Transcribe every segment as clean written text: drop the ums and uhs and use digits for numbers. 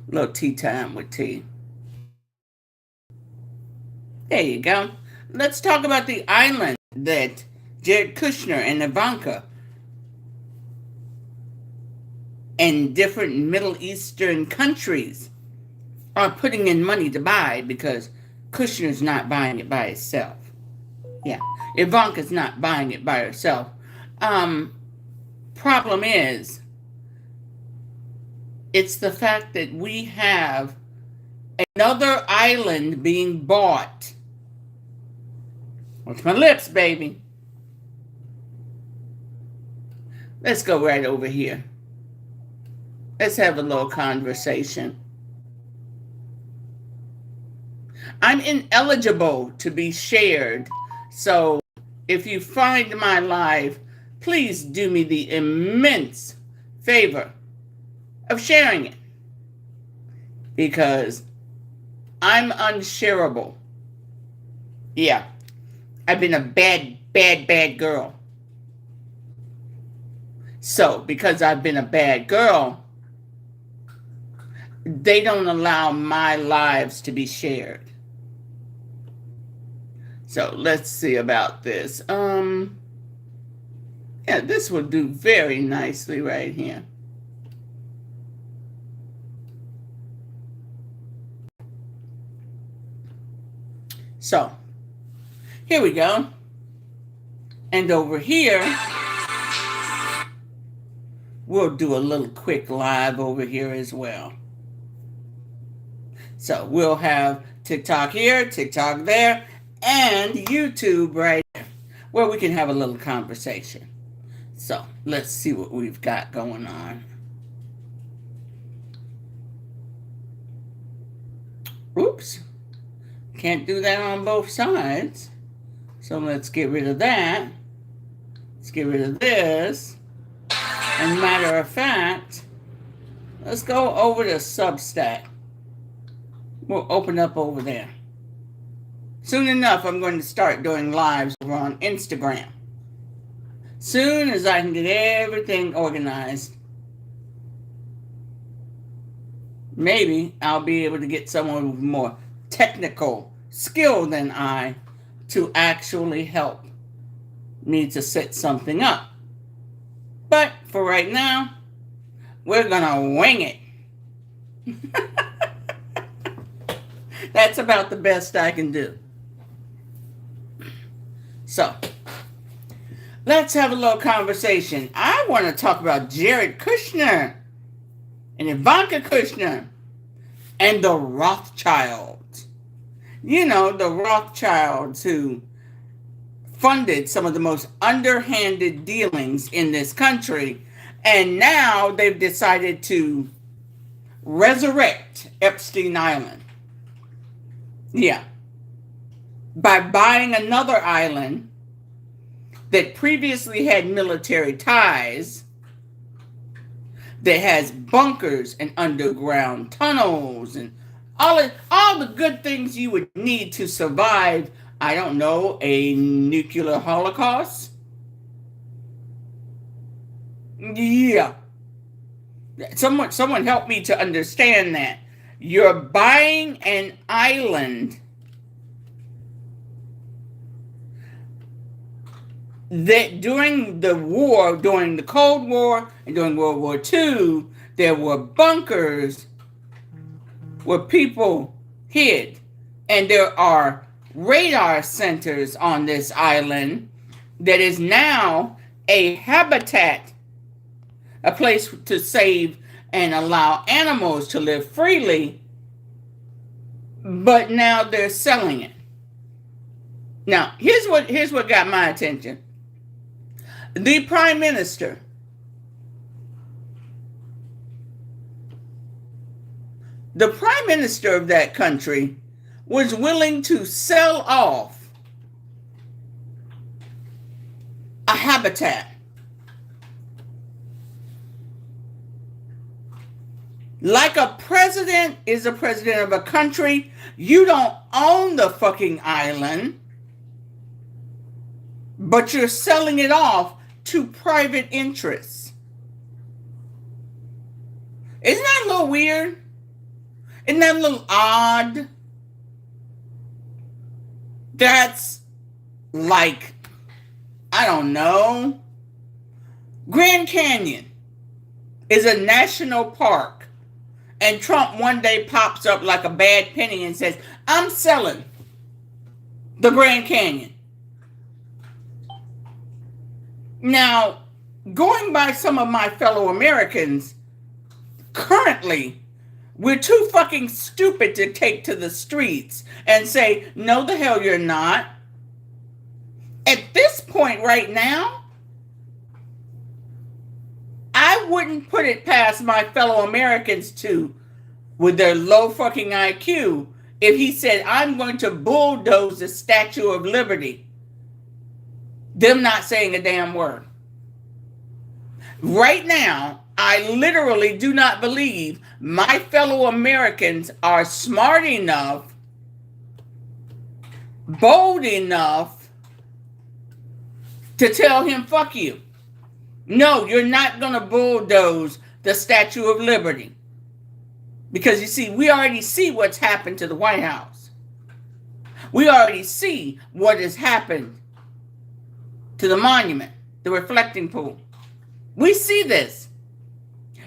Little tea time with tea. There you go. Let's talk about the island that Jared Kushner and Ivanka and different Middle Eastern countries are putting in money to buy because Kushner's not buying it by himself. Yeah, Ivanka's not buying it by herself. Problem is, it's the fact that we have another island being bought. Watch my lips, baby. Let's go right over here. Let's have a little conversation. I'm ineligible to be shared, so if you find my live, please do me the immense favor of sharing it, because I'm unshareable. Yeah, I've been a bad girl. So, because I've been a bad girl, they don't allow my lives to be shared. So, let's see about this. Yeah, this will do very nicely right here. So, here we go. And over here, we'll do a little quick live over here as well. So we'll have TikTok here, TikTok there, and YouTube right there, where we can have a little conversation. So let's see what we've got going on. Oops. Can't do that on both sides. So let's get rid of that. Let's get rid of this. And matter of fact, let's go over to Substack. We'll open up over there. Soon enough, I'm going to start doing lives over on Instagram. Soon as I can get everything organized, maybe I'll be able to get someone with more technical skill than I to actually help me to set something up. But for right now, we're gonna wing it. That's about the best I can do. So, let's have a little conversation. I want to talk about Jared Kushner and Ivanka Kushner and the Rothschilds. You know, the Rothschilds who funded some of the most underhanded dealings in this country, and now they've decided to resurrect Epstein Island. Yeah. By buying another island that previously had military ties, that has bunkers and underground tunnels and all the good things you would need to survive, I don't know, a nuclear holocaust? Yeah. Someone help me to understand that. You're buying an island that during the war, during the Cold War and during World War II, there were bunkers where people hid. And there are radar centers on this island that is now a habitat, a place to save and allow animals to live freely, but now they're selling it. Now, here's what got my attention. The Prime Minister of that country was willing to sell off a habitat. Like a president is a president of a country, you don't own the fucking island, but you're selling it off to private interests. Isn't that a little weird? Isn't that a little odd? That's like, I don't know. Grand Canyon is a national park, and Trump one day pops up like a bad penny and says, I'm selling the Grand Canyon. Now, going by some of my fellow Americans, currently, we're too fucking stupid to take to the streets and say, no, the hell you're not. At this point right now, I wouldn't put it past my fellow Americans to, with their low fucking IQ, if he said, I'm going to bulldoze the Statue of Liberty. Them not saying a damn word. Right now, I literally do not believe my fellow Americans are smart enough, bold enough to tell him, fuck you. No, you're not going to bulldoze the Statue of Liberty. Because you see, we already see what's happened to the White House. We already see what has happened to the monument, the reflecting pool. We see this.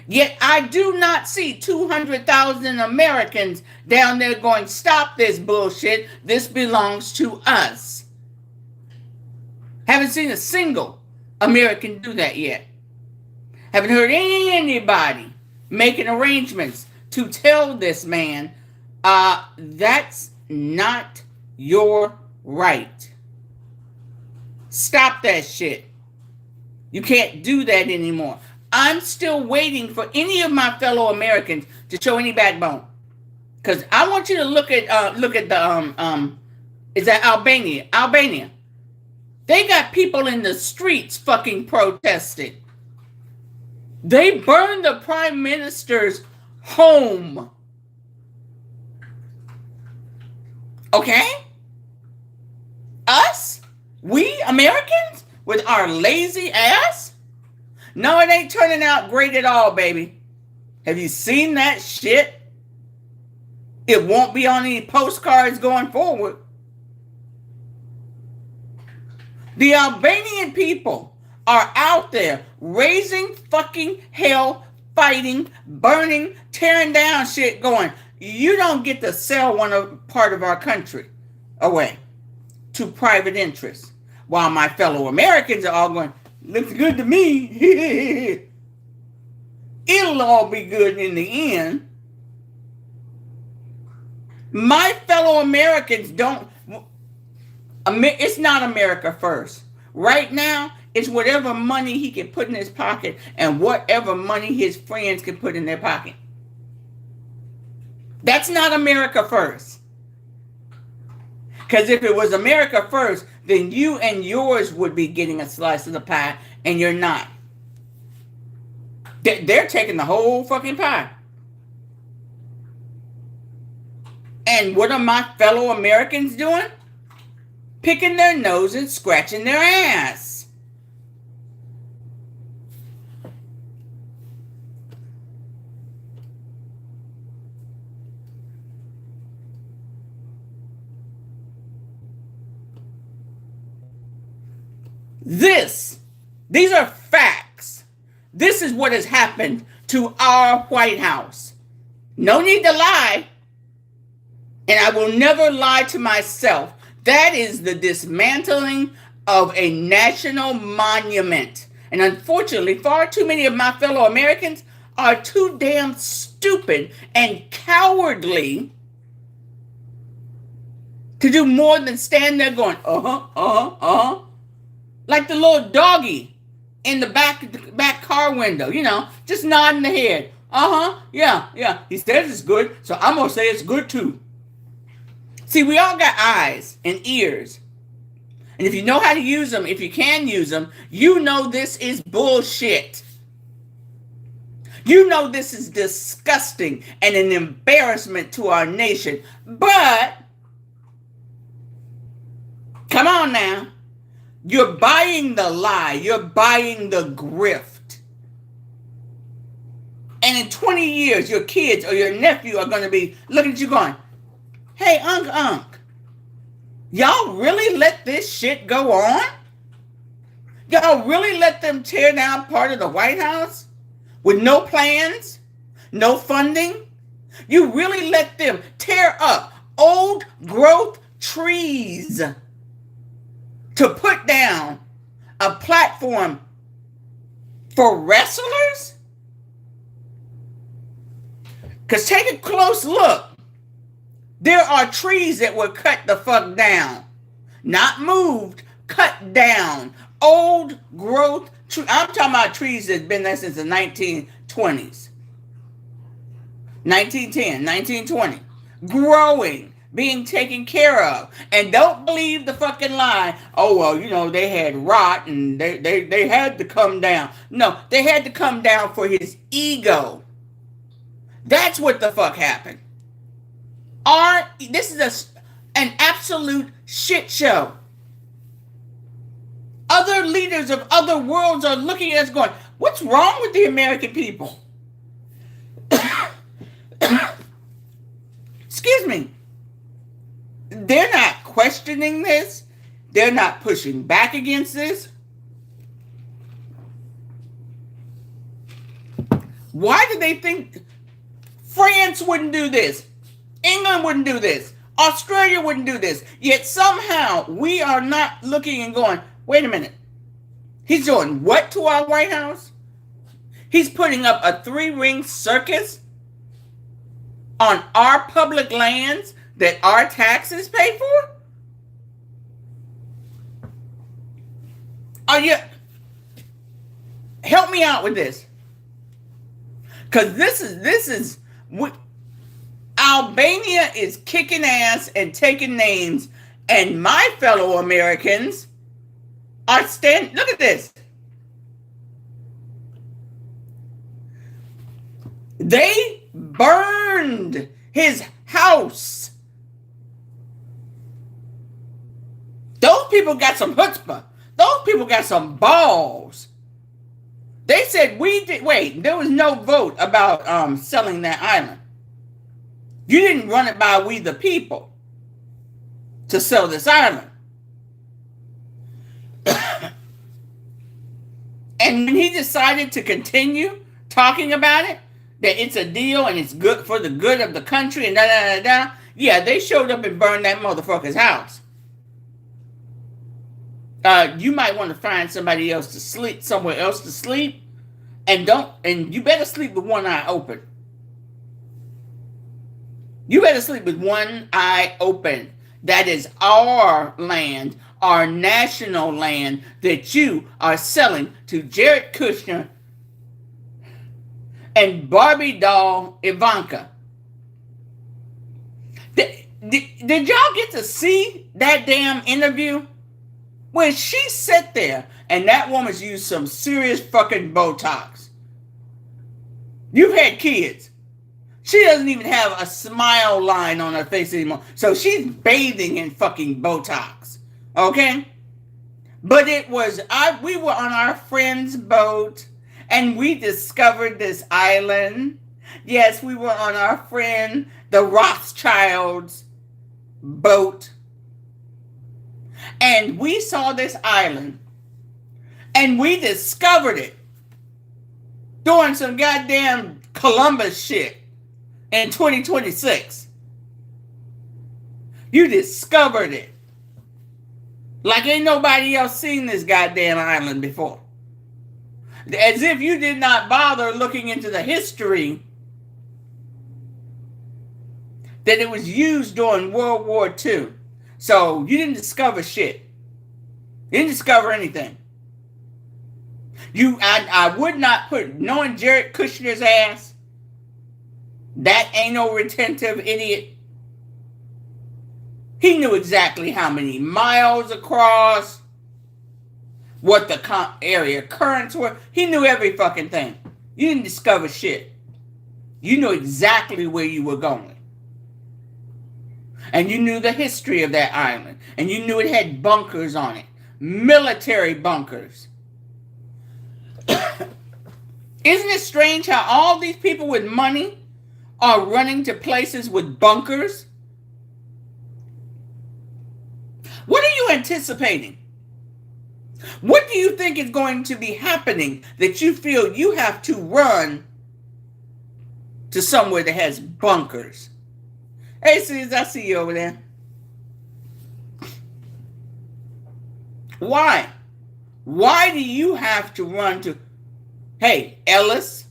Yet I do not see 200,000 Americans down there going, stop this bullshit. This belongs to us. Haven't seen a single American do that yet. Haven't heard anybody making arrangements to tell this man, that's not your right. Stop that shit. You can't do that anymore. I'm still waiting for any of my fellow Americans to show any backbone. Because I want you to look at the is that Albania? Albania. They got people in the streets fucking protesting. They burned the prime minister's home. Okay? Us? We Americans? With our lazy ass? No, it ain't turning out great at all, baby. Have you seen that shit? It won't be on any postcards going forward. The Albanian people are out there raising fucking hell, fighting, burning, tearing down shit, going, you don't get to sell part of our country away to private interests. While my fellow Americans are all going, looks good to me. It'll all be good in the end. My fellow Americans don't, it's not America first. Right now, it's whatever money he can put in his pocket and whatever money his friends can put in their pocket. That's not America first. Because if it was America first, then you and yours would be getting a slice of the pie, and you're not. They're taking the whole fucking pie. And what are my fellow Americans doing? Picking their nose and scratching their ass. These are facts. This is what has happened to our White House. No need to lie. And I will never lie to myself. That is the dismantling of a national monument. And unfortunately, far too many of my fellow Americans are too damn stupid and cowardly to do more than stand there going, like the little doggy in the back car window, just nodding the head. Yeah. He says it's good, so I'm going to say it's good too. See, we all got eyes and ears. And if you know how to use them, if you can use them, you know this is bullshit. You know this is disgusting and an embarrassment to our nation. But, come on now. You're buying the lie. You're buying the grift. And in 20 years, your kids or your nephew are going to be looking at you going, hey, Unc, y'all really let this shit go on? Y'all really let them tear down part of the White House with no plans, no funding? You really let them tear up old growth trees to put down a platform for wrestlers? Because take a close look. There are trees that were cut the fuck down. Not moved, cut down. Old growth trees. I'm talking about trees that's been there since the 1920s. 1910, 1920. Growing, being taken care of. And don't believe the fucking lie. Oh, well, you know, they had rot and they had to come down. No, they had to come down for his ego. That's what the fuck happened. This is an absolute shit show. Other leaders of other worlds are looking at us going, what's wrong with the American people? Excuse me. They're not questioning this. They're not pushing back against this. Why do they think France wouldn't do this? England wouldn't do this. Australia wouldn't do this. Yet somehow we are not looking and going, wait a minute. He's doing what to our White House? He's putting up a 3-ring circus on our public lands that our taxes pay for? Help me out with this. Because this is Albania is kicking ass and taking names, and my fellow Americans are look at this. They burned his house. Those people got some chutzpah. Those people got some balls. They said there was no vote about selling that island. You didn't run it by we the people to sell this island. And when he decided to continue talking about it, that it's a deal and it's good for the good of the country and yeah, they showed up and burned that motherfucker's house. You might want to find somebody else to sleep, somewhere else to sleep, and you better sleep with one eye open. You better sleep with one eye open. That is our land, our national land that you are selling to Jared Kushner and Barbie doll Ivanka. Did y'all get to see that damn interview? When she sat there and that woman's used some serious fucking Botox. You've had kids. She doesn't even have a smile line on her face anymore. So she's bathing in fucking Botox. Okay? But we were on our friend's boat and we discovered this island. Yes, we were on our friend, the Rothschild's boat. And we saw this island. And we discovered it. Doing some goddamn Columbus shit. In 2026. You discovered it. Like ain't nobody else seen this goddamn island before. As if you did not bother looking into the history that it was used during World War II. So you didn't discover shit. You didn't discover anything. I would not put, knowing Jared Kushner's ass, that ain't no retentive idiot. He knew exactly how many miles across, what the area currents were. He knew every fucking thing. You didn't discover shit. You knew exactly where you were going. And you knew the history of that island. And you knew it had bunkers on it. Military bunkers. Isn't it strange how all these people with money are running to places with bunkers? What are you anticipating? What do you think is going to be happening that you feel you have to run to somewhere that has bunkers? Hey, sis, I see you over there. Why? Why do you have to run to, hey, Ellis,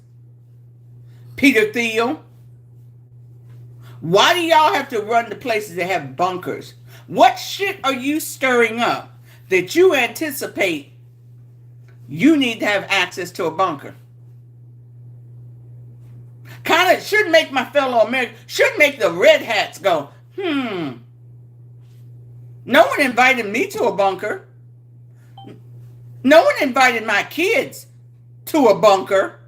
Peter Thiel? Why do y'all have to run to places that have bunkers? What shit are you stirring up that you anticipate you need to have access to a bunker? Kind of should make my fellow Americans, should make the red hats go, no one invited me to a bunker. No one invited my kids to a bunker.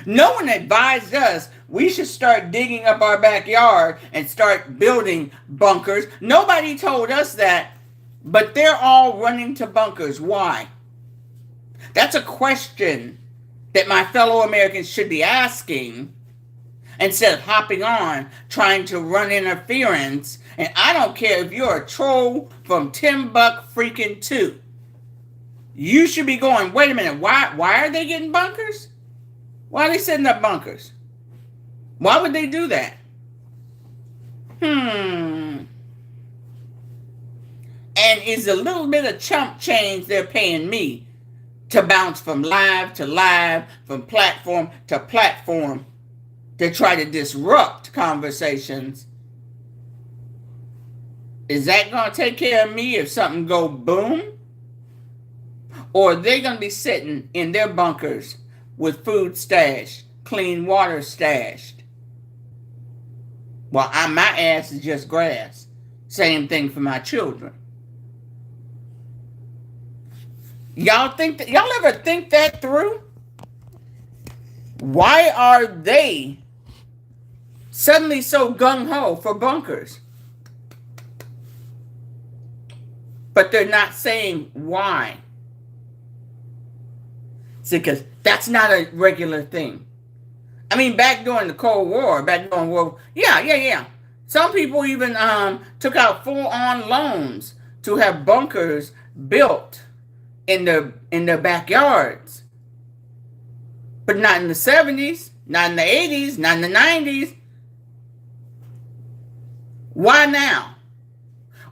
No one advised us we should start digging up our backyard and start building bunkers. Nobody told us that, but they're all running to bunkers. Why? That's a question that my fellow Americans should be asking instead of hopping on trying to run interference. And I don't care if you're a troll from Timbuk2. You should be going, wait a minute, why are they getting bunkers? Why are they setting up bunkers? Why would they do that? And is a little bit of chump change they're paying me to bounce from live to live, from platform to platform, to try to disrupt conversations. Is that going to take care of me if something go boom? Or are they going to be sitting in their bunkers with food stashed, clean water stashed? Well, my ass is just grass. Same thing for my children. Y'all ever think that through? Why are they suddenly so gung-ho for bunkers? But they're not saying why. See, because that's not a regular thing. I mean, back during the Cold War, yeah. Some people even took out full-on loans to have bunkers built in their backyards. But not in the 70s, not in the 80s, not in the 90s. Why now?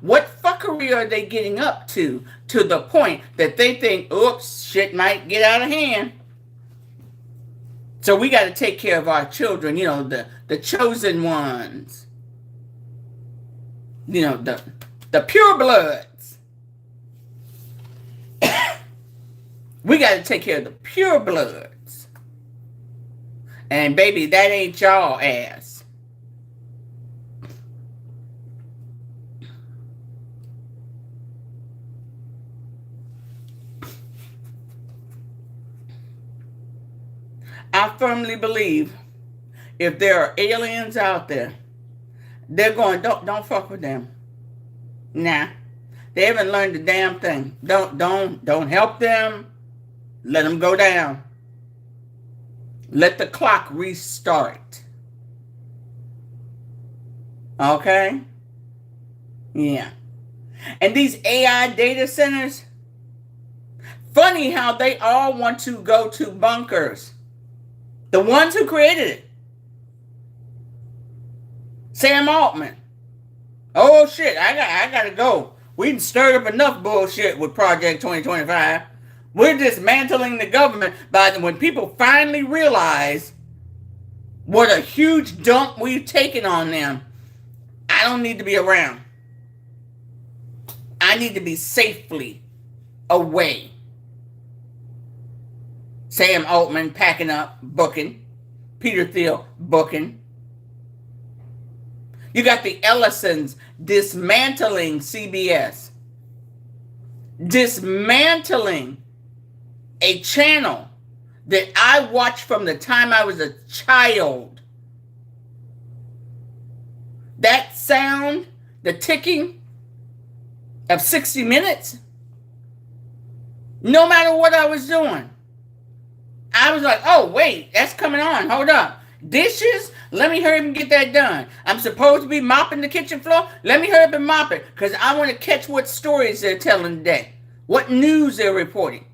What fuckery are they getting up to the point that they think, oops, shit might get out of hand? So we got to take care of our children, the chosen ones. The purebloods. We got to take care of the purebloods. And baby, that ain't y'all ass. I firmly believe if there are aliens out there, they're going, don't fuck with them. Nah. They haven't learned a damn thing. Don't help them. Let them go down. Let the clock restart. Okay? Yeah. And these AI data centers, funny how they all want to go to bunkers. The ones who created it. Sam Altman. Oh shit, I gotta go. We've stirred up enough bullshit with Project 2025. We're dismantling the government when people finally realize what a huge dump we've taken on them. I don't need to be around. I need to be safely away. Sam Altman packing up, booking. Peter Thiel booking. You got the Ellisons dismantling CBS. Dismantling a channel that I watched from the time I was a child. That sound, the ticking of 60 Minutes, no matter what I was doing, I was like, oh, wait, that's coming on. Hold up. Dishes? Let me hurry up and get that done. I'm supposed to be mopping the kitchen floor. Let me hurry up and mop it because I want to catch what stories they're telling today, what news they're reporting.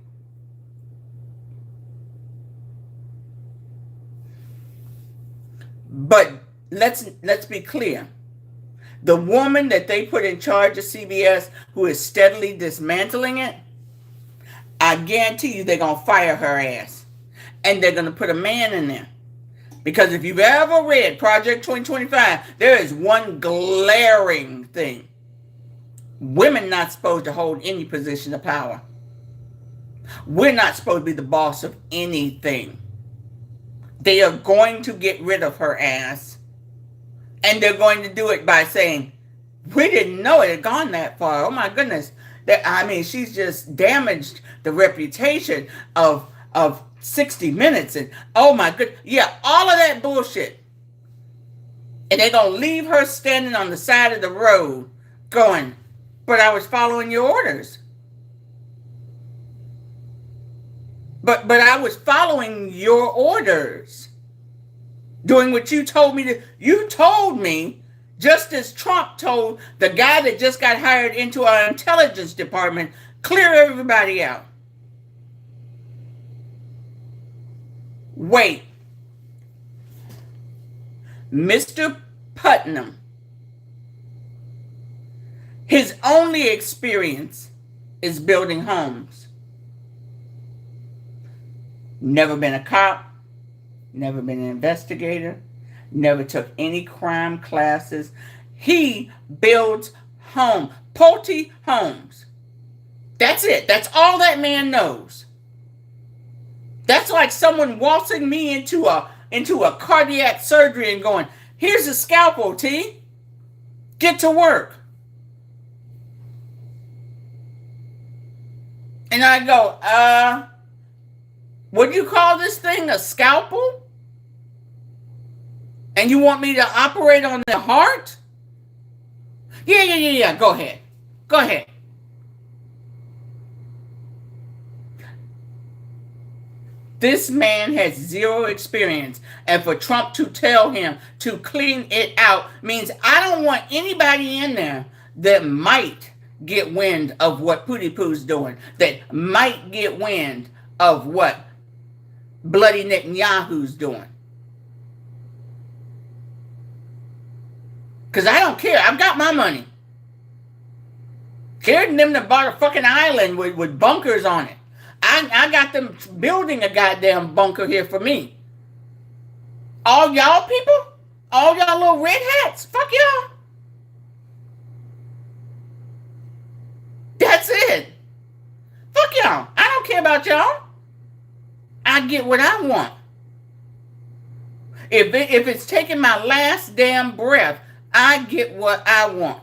But let's be clear. The woman that they put in charge of CBS, who is steadily dismantling it, I guarantee you they're going to fire her ass. And they're going to put a man in there. Because if you've ever read Project 2025, there is one glaring thing. Women not supposed to hold any position of power. We're not supposed to be the boss of anything. They are going to get rid of her ass. And they're going to do it by saying, we didn't know it had gone that far. Oh my goodness. She's just damaged the reputation of 60 Minutes and oh my goodness. Yeah, all of that bullshit. And they're going to leave her standing on the side of the road going, but I was following your orders. But I was following your orders. Doing what you told me to. You told me, just as Trump told the guy that just got hired into our intelligence department, clear everybody out. Wait. Mr. Putnam, his only experience is building homes. Never been a cop. Never been an investigator, never took any crime classes. He builds homes, Pulte homes. That's it. That's all that man knows. That's like someone waltzing me into a cardiac surgery and going, here's a scalpel, T. Get to work. And I go, what do you call this thing? A scalpel? And you want me to operate on the heart? Yeah. Go ahead. This man has zero experience. And for Trump to tell him to clean it out means I don't want anybody in there that might get wind of what Pootie Poo's doing. That might get wind of what Bloody Netanyahu's doing. Because I don't care. I've got my money. Cared them that bought a fucking island with bunkers on it. I got them building a goddamn bunker here for me. All y'all people? All y'all little red hats? Fuck y'all. That's it. Fuck y'all. I don't care about y'all. I get what I want. If it's taking my last damn breath, I get what I want.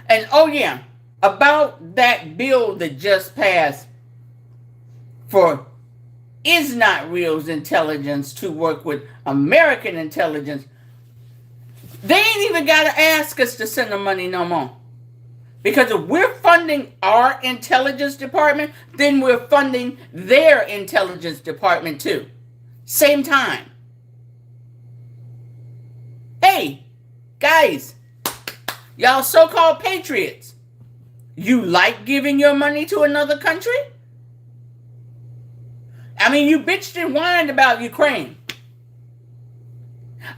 And oh yeah, about that bill that just passed for is not real's intelligence to work with American intelligence. They ain't even got to ask us to send them money no more. Because if we're funding our intelligence department, then we're funding their intelligence department too. Same time. Hey, guys, y'all so-called patriots, you like giving your money to another country? I mean, you bitched and whined about Ukraine.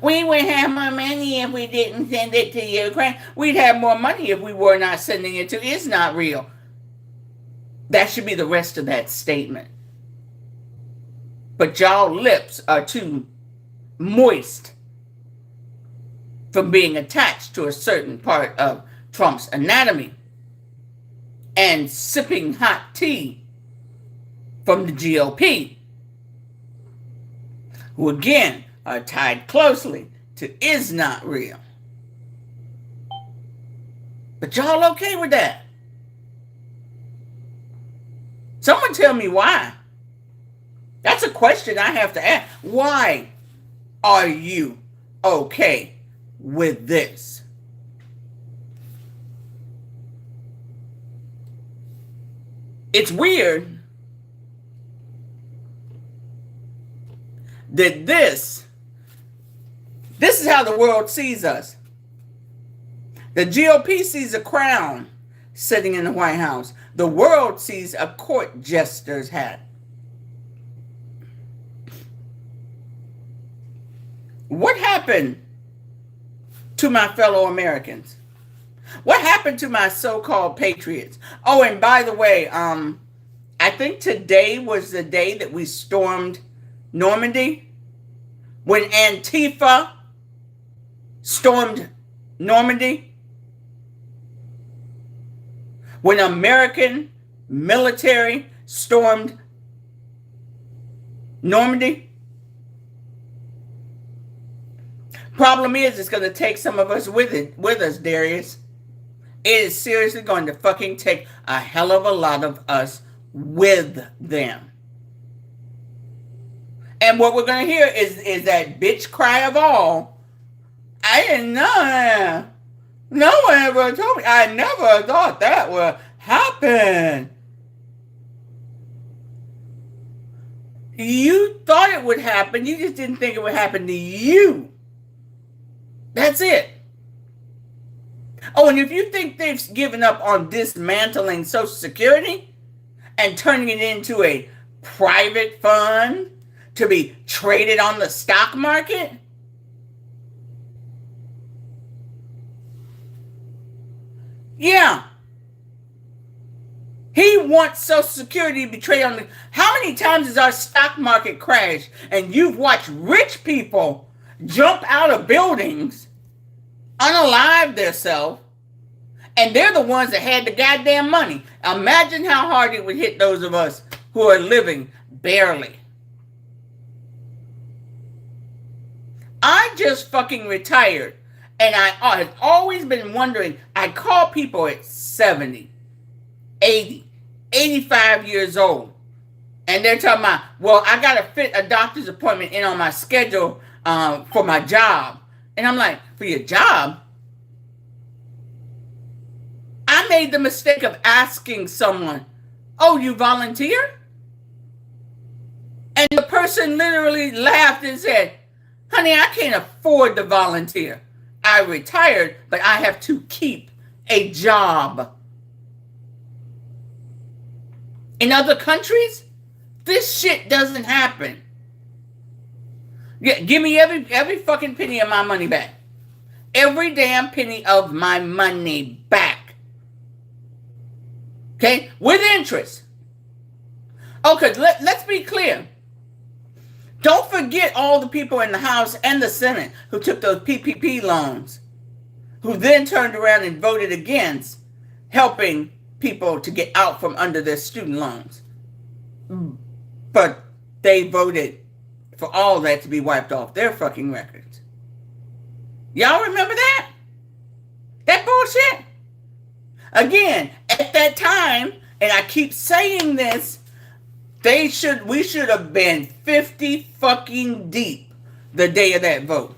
We wouldn't have more money if we didn't send it to Ukraine. We'd have more money if we were not sending it to. It's not real. That should be the rest of that statement. But y'all lips are too moist from being attached to a certain part of Trump's anatomy and sipping hot tea from the GOP, who again are tied closely to is not real. But y'all okay with that? Someone tell me why. That's a question I have to ask. Why are you okay with this? It's weird that this is how the world sees us. The GOP sees a crown sitting in the White House. The world sees a court jester's hat. What happened to my fellow Americans? What happened to my so-called patriots? Oh, and by the way, I think today was the day that we stormed Normandy. When Antifa stormed Normandy. When American military stormed Normandy. Problem is, it's going to take some of us with us, Darius. It is seriously going to fucking take a hell of a lot of us with them. And what we're going to hear is that bitch cry of all. I didn't know that. No one ever told me. I never thought that would happen. You thought it would happen. You just didn't think it would happen to you. That's it. Oh, and if you think they've given up on dismantling Social Security and turning it into a private fund to be traded on the stock market, yeah. He wants Social Security to be traded on the... How many times has our stock market crashed and you've watched rich people jump out of buildings, unalive themselves, and they're the ones that had the goddamn money? Imagine how hard it would hit those of us who are living barely. I just fucking retired, and I have always been wondering. I call people at 70, 80, 85 years old, and they're talking about, well, I got to fit a doctor's appointment in on my schedule for my job. And I'm like, for your job? I made the mistake of asking someone, oh, you volunteer? And the person literally laughed and said, honey, I can't afford to volunteer. I retired, but I have to keep a job. In other countries, this shit doesn't happen. Yeah, give me every fucking penny of my money back. Every damn penny of my money back. Okay? With interest. Okay, let's be clear. Don't forget all the people in the House and the Senate who took those PPP loans, who then turned around and voted against helping people to get out from under their student loans. But they voted for all that to be wiped off their fucking records. Y'all remember that? That bullshit? Again, at that time, and I keep saying this, we should have been 50 fucking deep the day of that vote.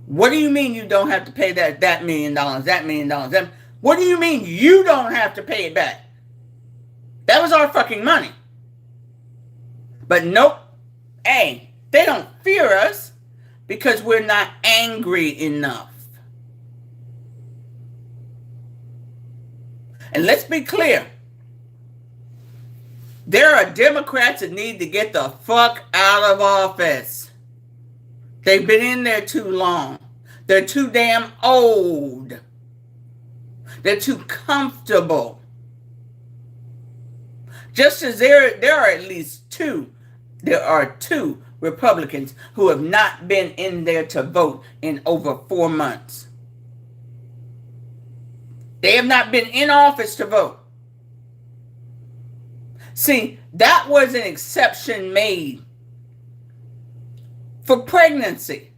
What do you mean you don't have to pay that $1 million, that $1 million? What do you mean you don't have to pay it back? That was our fucking money. But nope. Hey, they don't fear us because we're not angry enough. And let's be clear. There are Democrats that need to get the fuck out of office. They've been in there too long. They're too damn old. They're too comfortable. Just as there are at least two Republicans who have not been in there to vote in over 4 months. They have not been in office to vote. See, that was an exception made for pregnancy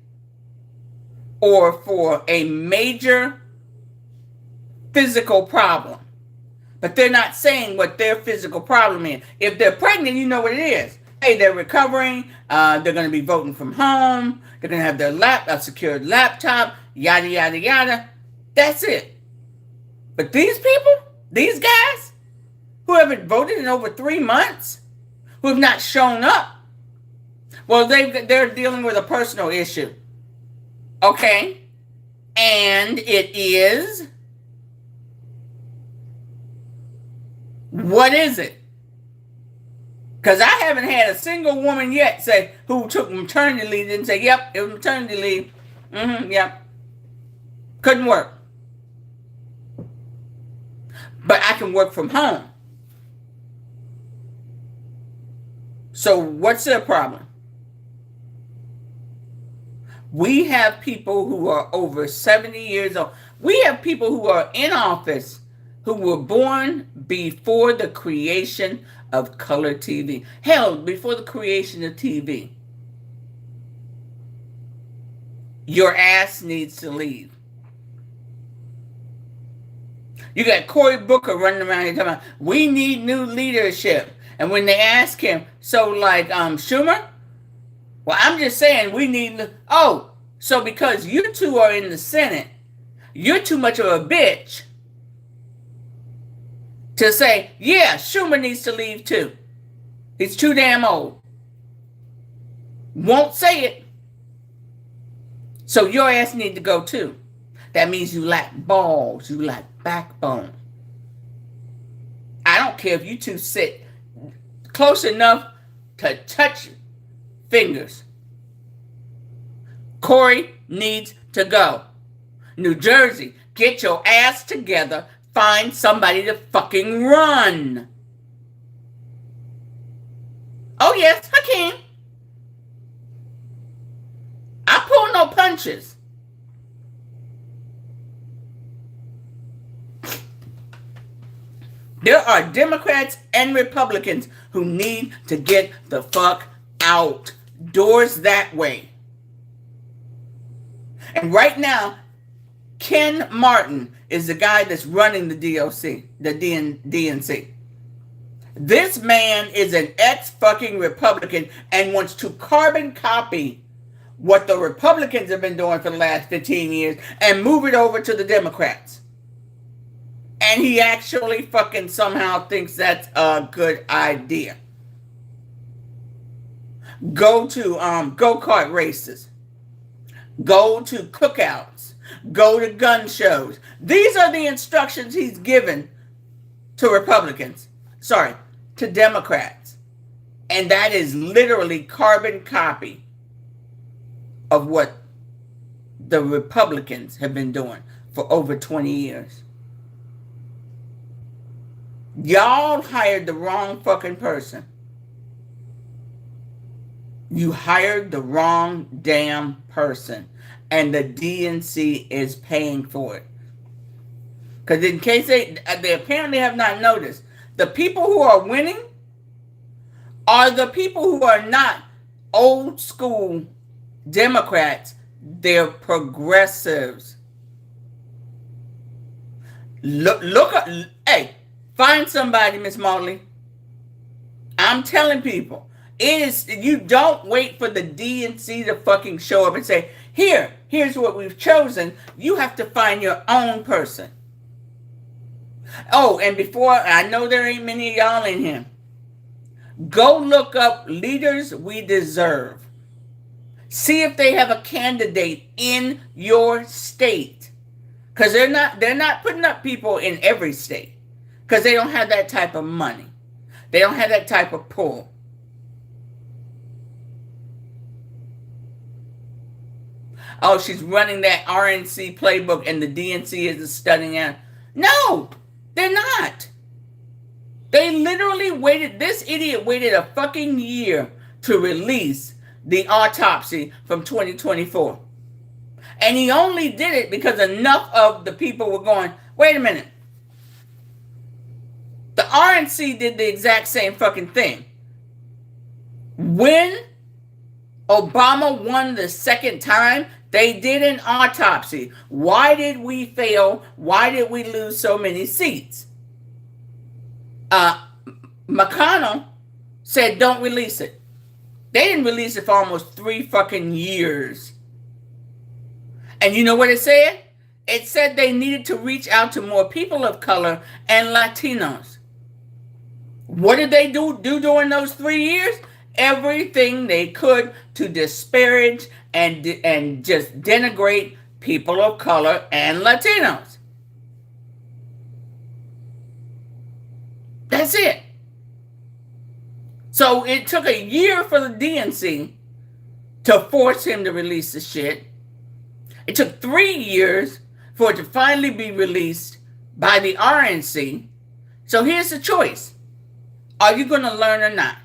or for a major physical problem. But they're not saying what their physical problem is. If they're pregnant, you know what it is. Hey, they're recovering. They're going to be voting from home. They're going to have a secured laptop, yada, yada, yada. That's it. But these people, these guys, who haven't voted in over 3 months, who have not shown up, Well, they're dealing with a personal issue. Okay? And it is, what is it? Because I haven't had a single woman yet say who took maternity leave and say, yep, it was maternity leave. Yep. Couldn't work. But I can work from home. So what's their problem? We have people who are over 70 years old. We have people who are in office who were born before the creation of color TV. Hell, before the creation of TV. Your ass needs to leave. You got Cory Booker running around here talking about, we need new leadership. And when they ask him, so like Schumer? Well, I'm just saying we need, so because you two are in the Senate, you're too much of a bitch to say, yeah, Schumer needs to leave too. He's too damn old. Won't say it. So your ass need to go too. That means you lack balls. You lack backbone. I don't care if you two sit close enough to touch fingers. Cory needs to go. New Jersey, get your ass together. Find somebody to fucking run. Oh yes, I can. I pull no punches. There are Democrats and Republicans who need to get the fuck out. Doors that way. And right now, Ken Martin is the guy that's running the DNC. This man is an ex-fucking Republican and wants to carbon copy what the Republicans have been doing for the last 15 years and move it over to the Democrats. And he actually fucking somehow thinks that's a good idea. Go to go-kart races. Go to cookouts. Go to gun shows. These are the instructions he's given to Republicans. Sorry, to Democrats. And that is literally carbon copy of what the Republicans have been doing for over 20 years. Y'all hired the wrong fucking person. You hired the wrong damn person. And the DNC is paying for it. Because in case they apparently have not noticed, the people who are winning are the people who are not old school Democrats. They're progressives. Hey, find somebody, Miss Motley. I'm telling people, you don't wait for the DNC to fucking show up and say, here's what we've chosen. You have to find your own person. Oh, and before, I know there ain't many of y'all in here. Go look up Leaders We Deserve. See if they have a candidate in your state. Because they're not putting up people in every state. Because they don't have that type of money. They don't have that type of pull. Oh, she's running that RNC playbook and the DNC is studying it. No, they're not. They literally waited, this idiot waited a fucking year to release the autopsy from 2024. And he only did it because enough of the people were going, wait a minute. The RNC did the exact same fucking thing. When Obama won the second time, they did an autopsy. Why did we fail? Why did we lose so many seats? McConnell said don't release it. They didn't release it for almost 3 fucking years. And you know what it said? It said they needed to reach out to more people of color and Latinos. What did they do during those 3 years? everything they could to disparage and just denigrate people of color and Latinos. That's it. So it took a year for the DNC to force him to release the shit. It took 3 years for it to finally be released by the RNC. So here's the choice. Are you going to learn or not?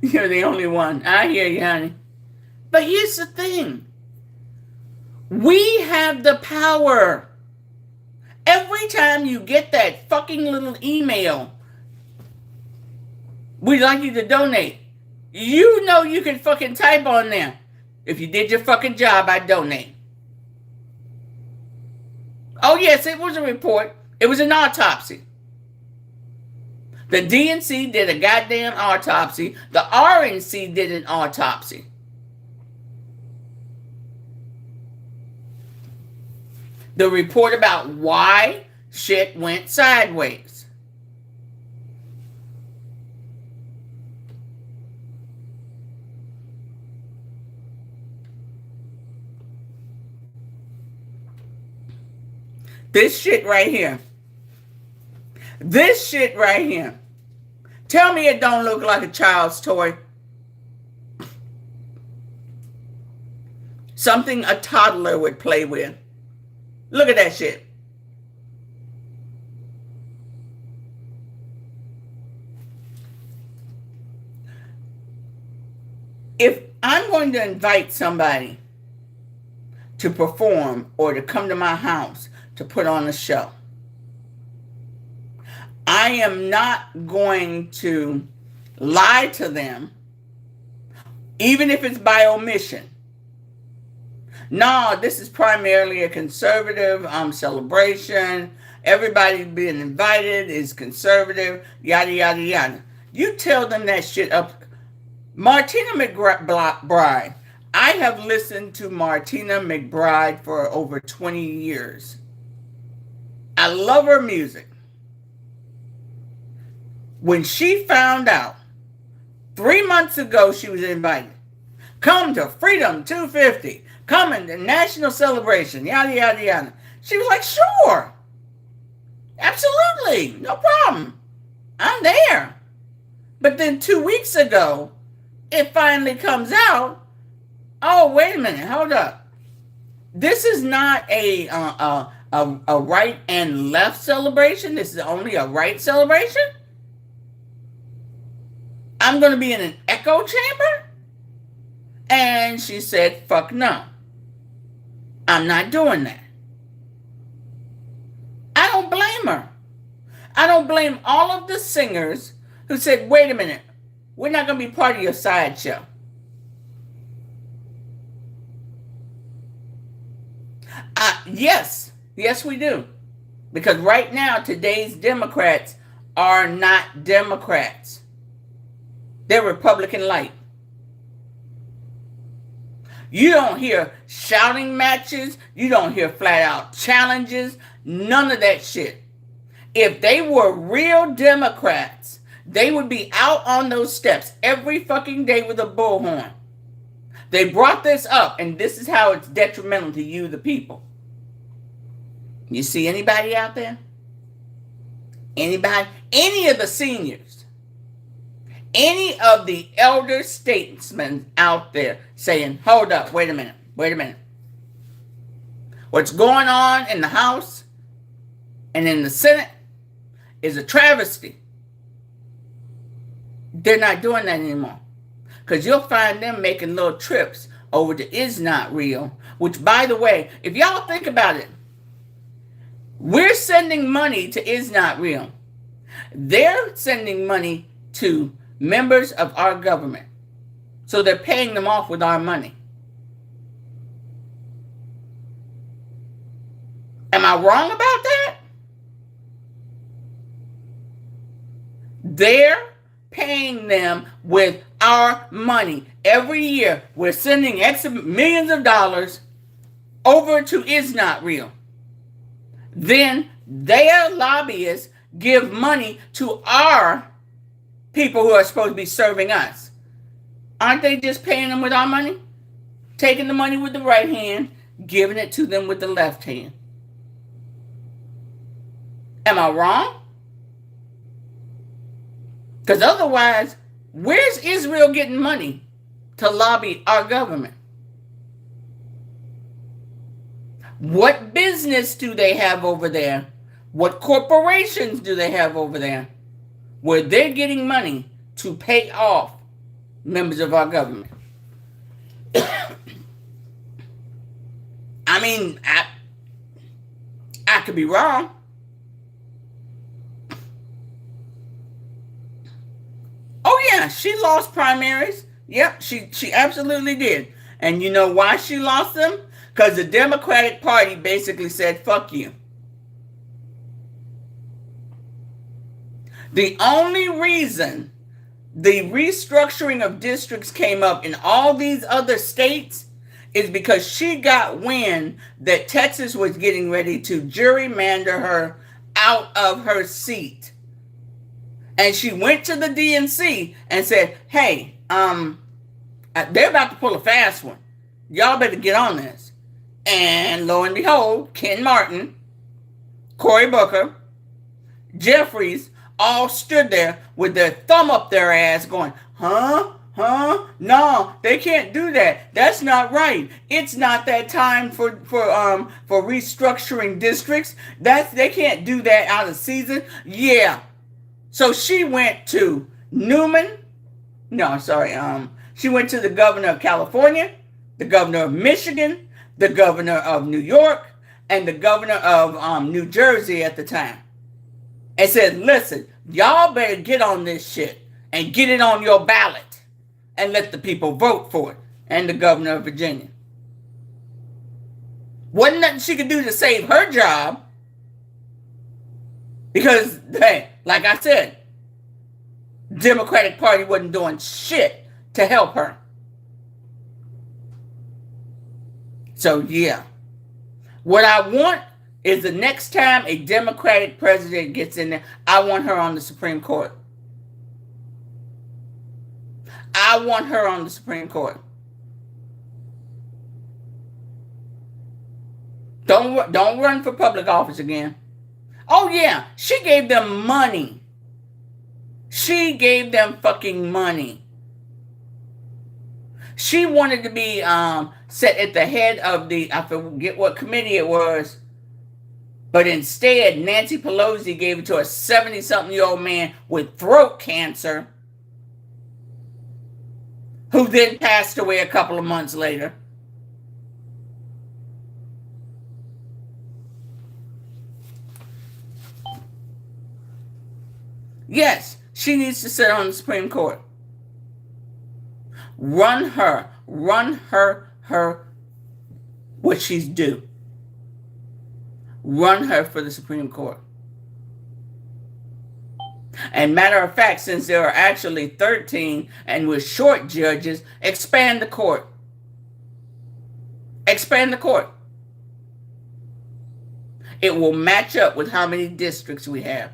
You're the only one. I hear you, honey. But here's the thing. We have the power. Every time you get that fucking little email, we'd like you to donate. You know you can fucking type on there. If you did your fucking job, I donate. Oh yes, it was a report. It was an autopsy. The DNC did a goddamn autopsy. The RNC did an autopsy. The report about why shit went sideways. This shit right here. This shit right here. Tell me it don't look like a child's toy. Something a toddler would play with. Look at that shit. If I'm going to invite somebody to perform or to come to my house to put on a show, I am not going to lie to them, even if it's by omission. No, this is primarily a conservative celebration. Everybody being invited is conservative, yada, yada, yada. You tell them that shit up. Martina McBride. I have listened to Martina McBride for over 20 years. I love her music. When she found out 3 months ago she was invited, come to Freedom 250, come in the national celebration, yada, yada, yada. She was like, sure, absolutely, no problem, I'm there. But then 2 weeks ago, it finally comes out, oh, wait a minute, hold up. This is not a right and left celebration. This is only a right celebration. I'm going to be in an echo chamber? And she said, fuck no. I'm not doing that. I don't blame her. I don't blame all of the singers who said, wait a minute, we're not going to be part of your sideshow. Yes, we do. Because right now, today's Democrats are not Democrats. They're Republican light. You don't hear shouting matches. You don't hear flat out challenges. None of that shit. If they were real Democrats, they would be out on those steps every fucking day with a bullhorn. They brought this up, and this is how it's detrimental to you, the people. You see anybody out there? Anybody? Any of the seniors? Any of the elder statesmen out there saying, hold up, wait a minute. What's going on in the House and in the Senate is a travesty. They're not doing that anymore. Because you'll find them making little trips over to Is Not Real, which, by the way, if y'all think about it, we're sending money to Is Not Real. They're sending money to members of our government. So they're paying them off with our money. Am I wrong about that? They're paying them with our money. Every year, we're sending millions of dollars over to Is Not Real. Then their lobbyists give money to our people who are supposed to be serving us? Aren't they just paying them with our money? Taking the money with the right hand, giving it to them with the left hand. Am I wrong? Because otherwise, where's Israel getting money to lobby our government? What business do they have over there? What corporations do they have over there where they're getting money to pay off members of our government? I mean, I could be wrong. Oh yeah, she lost primaries. Yep, she absolutely did. And you know why she lost them? Because the Democratic Party basically said, fuck you. The only reason the restructuring of districts came up in all these other states is because she got wind that Texas was getting ready to gerrymander her out of her seat. And she went to the DNC and said, hey, they're about to pull a fast one. Y'all better get on this. And lo and behold, Ken Martin, Cory Booker, Jeffries, all stood there with their thumb up their ass going, huh? No, they can't do that. That's not right. It's not that time for restructuring districts. They can't do that out of season. Yeah. So she went to she went to the governor of California, the governor of Michigan, the governor of New York, and the governor of New Jersey at the time, and said, listen, y'all better get on this shit and get it on your ballot and let the people vote for it. And the governor of Virginia. Wasn't nothing she could do to save her job because, hey, like I said, Democratic Party wasn't doing shit to help her. So, yeah. What I want is the next time a Democratic president gets in there, I want her on the Supreme Court. I want her on the Supreme Court. Don't run for public office again. Oh, yeah. She gave them money. She gave them fucking money. She wanted to be set at the head of I forget what committee it was. But instead, Nancy Pelosi gave it to a 70-something-year-old man with throat cancer who then passed away a couple of months later. Yes, she needs to sit on the Supreme Court. Run her what she's due. Run her for the Supreme Court. And matter of fact, since there are actually 13 and we're short judges, expand the court. Expand the court. It will match up with how many districts we have.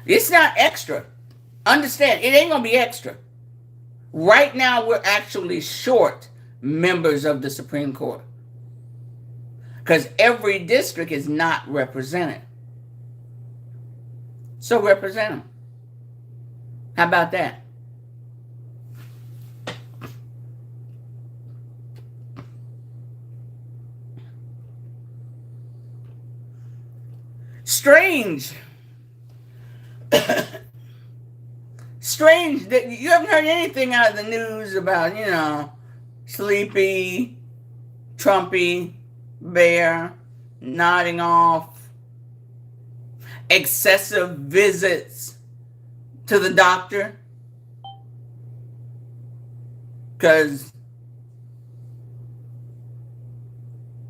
It's not extra. Understand, it ain't going to be extra. Right now, we're actually short members of the Supreme Court. Because every district is not represented. So represent them. How about that? Strange. Strange that you haven't heard anything out of the news about, Sleepy, Trumpy, Bear, nodding off, excessive visits to the doctor. Because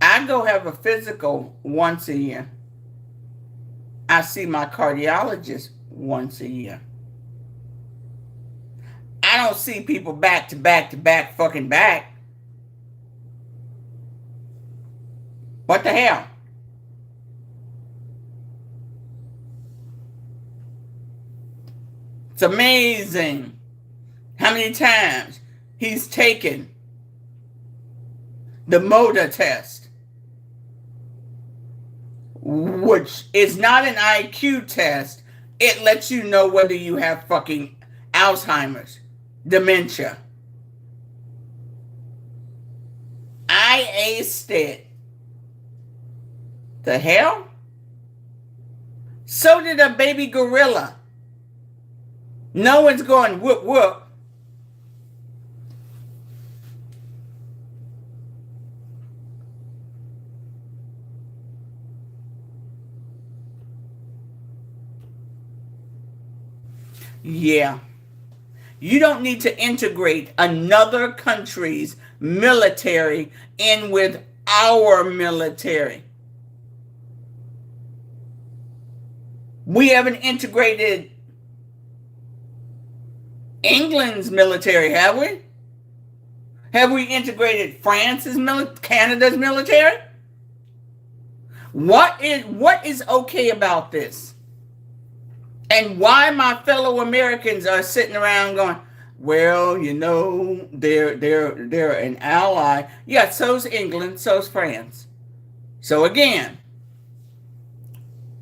I go have a physical once a year. I see my cardiologist once a year. I don't see people back to back to back fucking back. What the hell? It's amazing how many times he's taken the motor test, which is not an IQ test. It lets you know whether you have fucking Alzheimer's, dementia. I aced it. The hell? So did a baby gorilla. No one's going whoop whoop. Yeah. You don't need to integrate another country's military in with our military. We haven't integrated England's military, have we? Have we integrated France's Canada's military? What is okay about this? And why my fellow Americans are sitting around going, well, you know, they're an ally. Yeah, so's England, so's France. So again,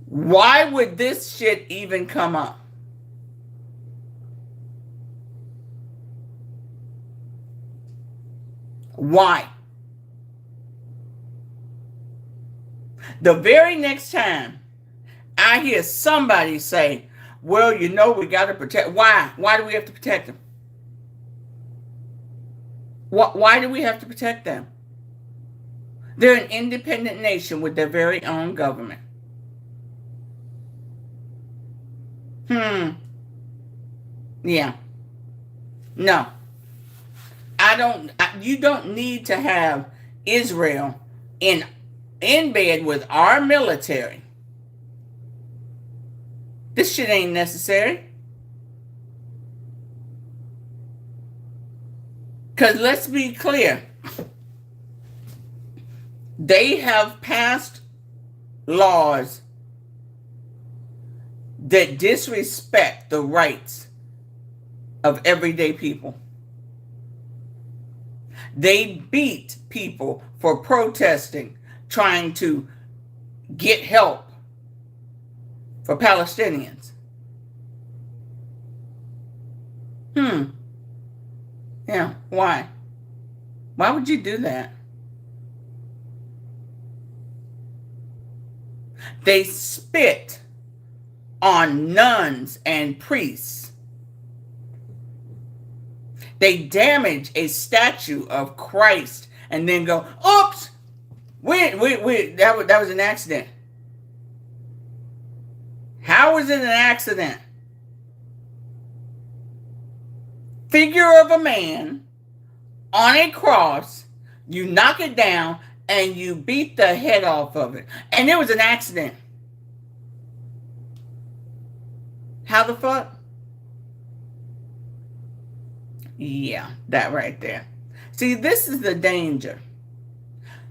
why would this shit even come up? Why? The very next time I hear somebody say, well, you know, we got to protect. Why? Why do we have to protect them? Why do we have to protect them? They're an independent nation with their very own government. Yeah. No. You don't need to have Israel in bed with our military. This shit ain't necessary. Because let's be clear. They have passed laws that disrespect the rights of everyday people. They beat people for protesting, trying to get help for Palestinians. Yeah, why? Why would you do that? They spit on nuns and priests. They damage a statue of Christ and then go, oops, wait, that was an accident. How is it an accident? Figure of a man on a cross, you knock it down and you beat the head off of it. And it was an accident. How the fuck? Yeah, that right there. See, this is the danger.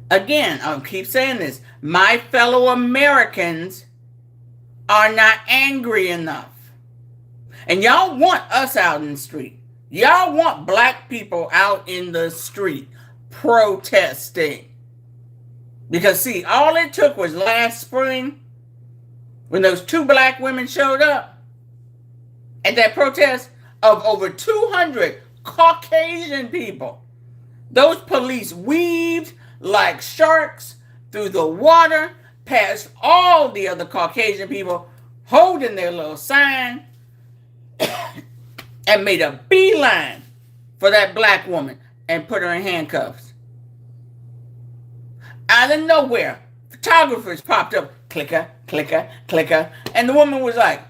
Again, I'll keep saying this. My fellow Americans are not angry enough. And y'all want us out in the street. Y'all want black people out in the street protesting. Because see, all it took was last spring when those 2 black women showed up at that protest of over 200 Caucasian people. Those police weaved like sharks through the water past all the other Caucasian people holding their little sign and made a beeline for that black woman and put her in handcuffs. Out of nowhere, photographers popped up, clicker, clicker, clicker, and the woman was like,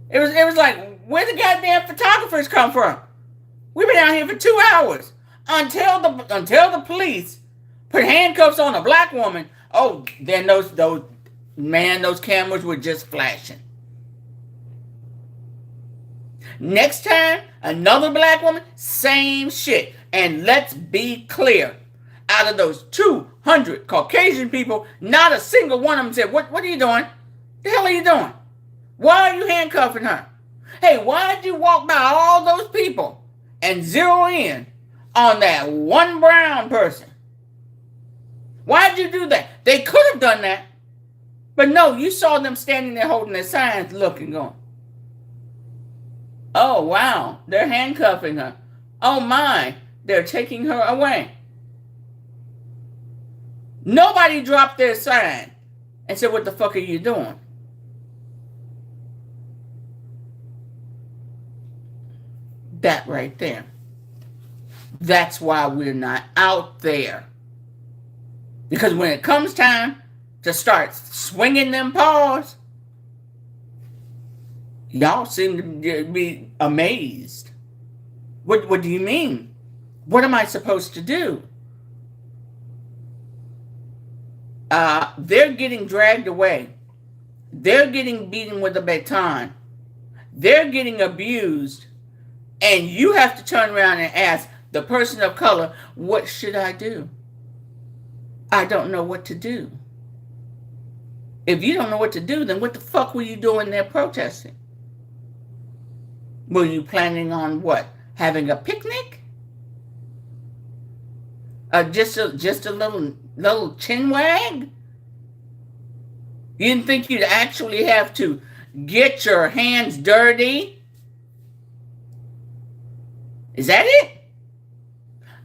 it was like, where the goddamn photographers come from? We've been out here for 2 hours until the police put handcuffs on a black woman. Oh, then those cameras were just flashing. Next time, another black woman, same shit. And let's be clear. Out of those 200 Caucasian people, not a single one of them said, what are you doing? The hell are you doing? Why are you handcuffing her? Hey, why'd you walk by all those people and zero in on that one brown person? Why'd you do that? They could have done that. But no, you saw them standing there holding their signs, looking, going, oh, wow, they're handcuffing her. Oh, my, they're taking her away. Nobody dropped their sign and said, what the fuck are you doing? That right there. That's why we're not out there. Because when it comes time to start swinging them paws, y'all seem to be amazed. What do you mean? What am I supposed to do? They're getting dragged away. They're getting beaten with a baton. They're getting abused. And you have to turn around and ask the person of color, what should I do? I don't know what to do. If you don't know what to do, then what the fuck were you doing there protesting? Were you planning on what? Having a picnic? Just a little chin wag? You didn't think you'd actually have to get your hands dirty? Is that it?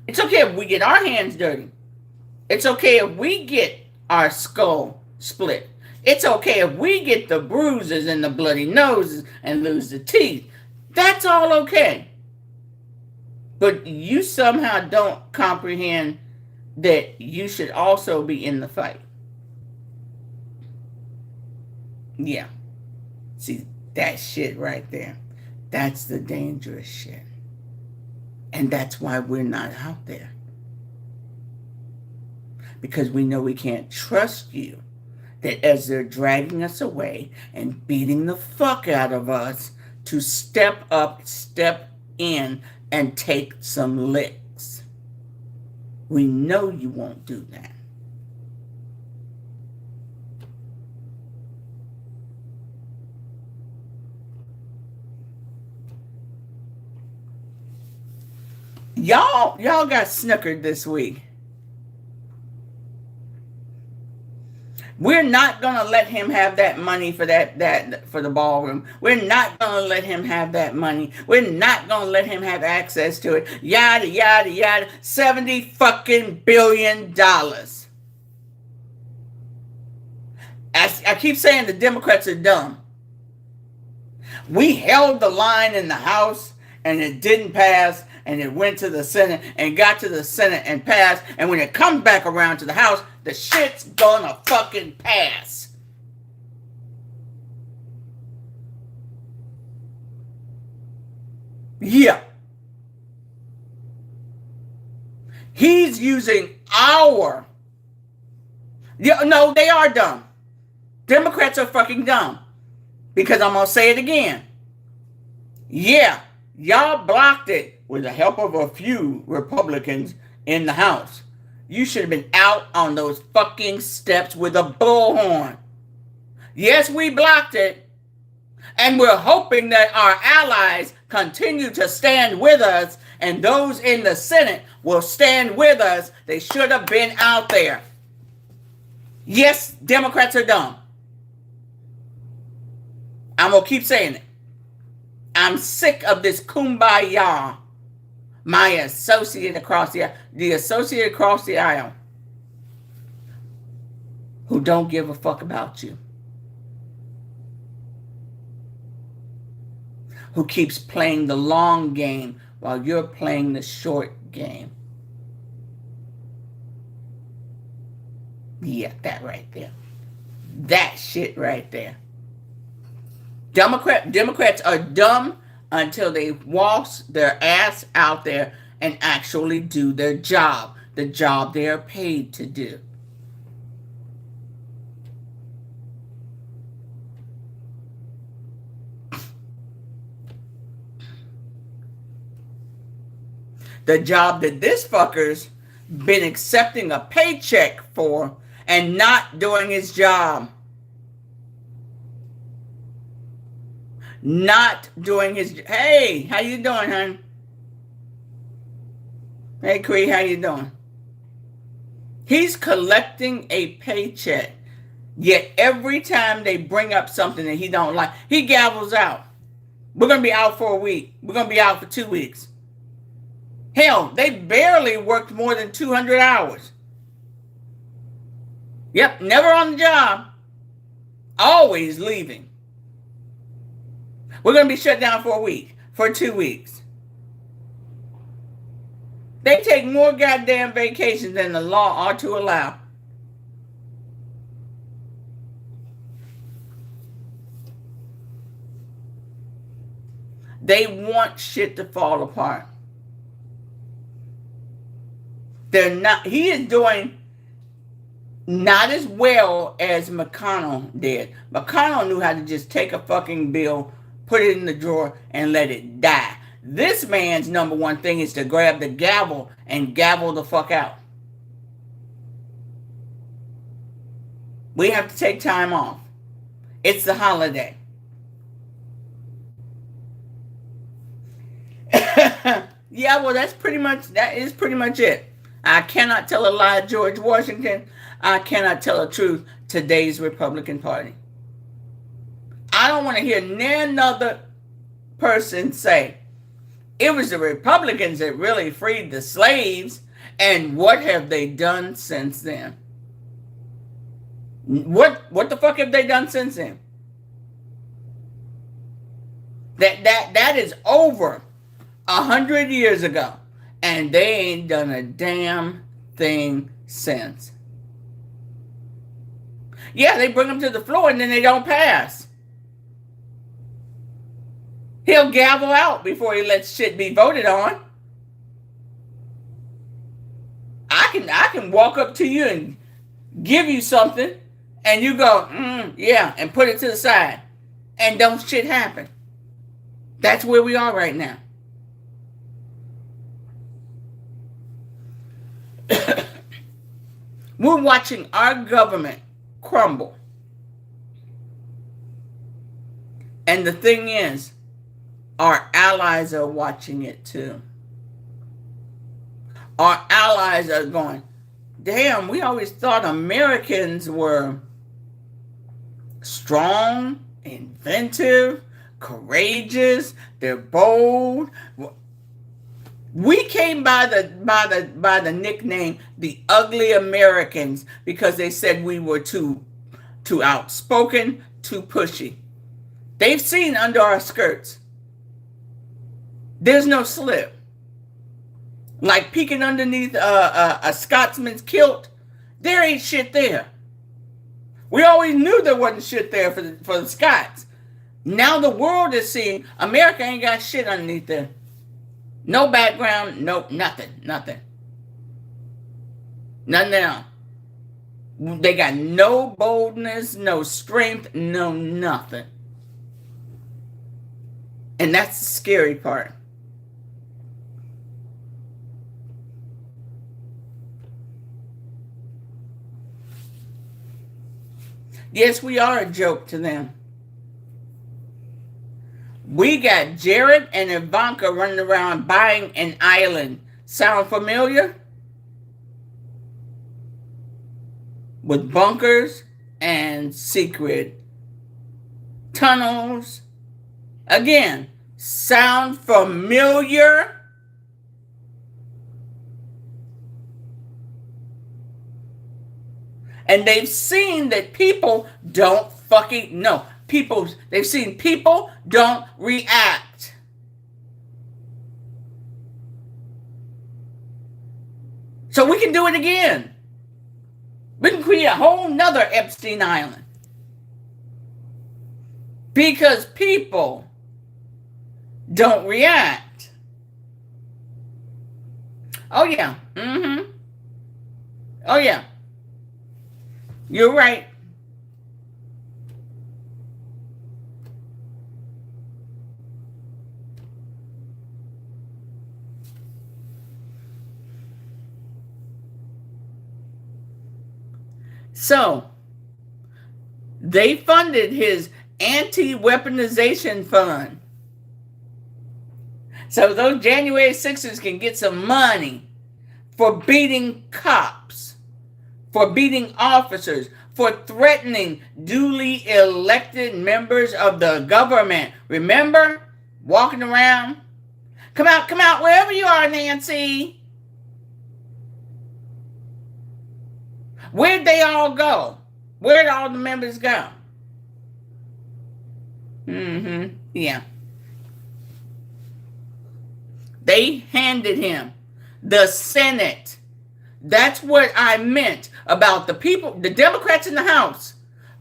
It's okay if we get our hands dirty. It's okay if we get our skull split. It's okay if we get the bruises and the bloody noses and lose the teeth. That's all okay. But you somehow don't comprehend that you should also be in the fight. Yeah. See, that shit right there. That's the dangerous shit. And that's why we're not out there. Because we know we can't trust you. That as they're dragging us away and beating the fuck out of us, to step up, step in, and take some licks. We know you won't do that. Y'all got snookered this week. We're not going to let him have that money for that for the ballroom. We're not going to let him have that money. We're not going to let him have access to it. Yada, yada, yada. $70 fucking billion. I keep saying the Democrats are dumb. We held the line in the House and it didn't pass, and it went to the Senate and got to the Senate and passed, and when it comes back around to the House, the shit's gonna fucking pass. Yeah. He's using our... Yeah, no, they are dumb. Democrats are fucking dumb. Because I'm gonna say it again. Yeah, y'all blocked it with the help of a few Republicans in the House. You should have been out on those fucking steps with a bullhorn. Yes, we blocked it. And we're hoping that our allies continue to stand with us, and those in the Senate will stand with us. They should have been out there. Yes, Democrats are dumb. I'm going to keep saying it. I'm sick of this kumbaya. My associate across the associate across the aisle who don't give a fuck about you. Who keeps playing the long game while you're playing the short game. Yeah, that right there. That shit right there. Democrats are dumb until they waltz their ass out there and actually do their job. The job they are paid to do. The job that this fucker's been accepting a paycheck for and not doing his job. not doing his. Hey, how you doing, hon? Hey, Cree, how you doing? He's collecting a paycheck, yet every time they bring up something that he don't like, he gavels out. We're gonna be out for a week. We're gonna be out for 2 weeks. Hell, they barely worked more than 200 hours. Yep, never on the job. Always leaving. We're going to be shut down for a week, for 2 weeks. They take more goddamn vacations than the law ought to allow. They want shit to fall apart. They're not, he is doing not as well as McConnell did. McConnell knew how to just take a fucking bill, put it in the drawer, and let it die. This man's number one thing is to grab the gavel and gavel the fuck out. We have to take time off. It's the holiday. Yeah, well, that is pretty much it. I cannot tell a lie, George Washington. I cannot tell the truth, today's Republican Party. I don't want to hear another person say, it was the Republicans that really freed the slaves, and what have they done since then? What the fuck have they done since then? That is over 100 years ago, and they ain't done a damn thing since. Yeah, they bring them to the floor and then they don't pass. He'll gavel out before he lets shit be voted on. I can walk up to you and give you something, and you go, yeah, and put it to the side, and don't shit happen. That's where we are right now. We're watching our government crumble. And the thing is, our allies are watching it too. Our allies are going, damn, we always thought Americans were strong, inventive, courageous, they're bold. We came by the nickname the ugly Americans because they said we were too outspoken, too pushy. They've seen under our skirts. There's no slip. Like peeking underneath a Scotsman's kilt, there ain't shit there. We always knew there wasn't shit there for the Scots. Now the world is seeing America ain't got shit underneath there. No background, nope, nothing. Nothing now. They got no boldness, no strength, no nothing. And that's the scary part. Yes, we are a joke to them. We got Jared and Ivanka running around buying an island. Sound familiar? With bunkers and secret tunnels. Again, sound familiar? And they've seen that people don't fucking know. They've seen people don't react. So we can do it again. We can create a whole nother Epstein Island. Because people don't react. Oh yeah. Oh yeah. You're right. So, they funded his anti-weaponization fund. So those January 6ers can get some money for beating cops, for beating officers, for threatening duly elected members of the government. Remember? Walking around. Come out, wherever you are, Nancy. Where'd they all go? Where'd all the members go? Yeah. They handed him the Senate. That's what I meant about the people, the Democrats in the House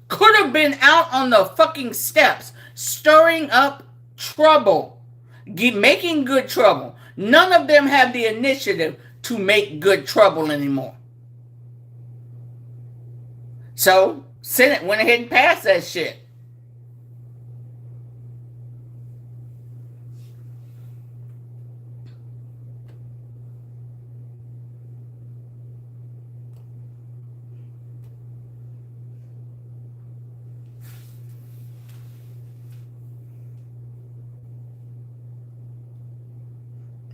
could have been out on the fucking steps, stirring up trouble, making good trouble. None of them have the initiative to make good trouble anymore. So, Senate went ahead and passed that shit.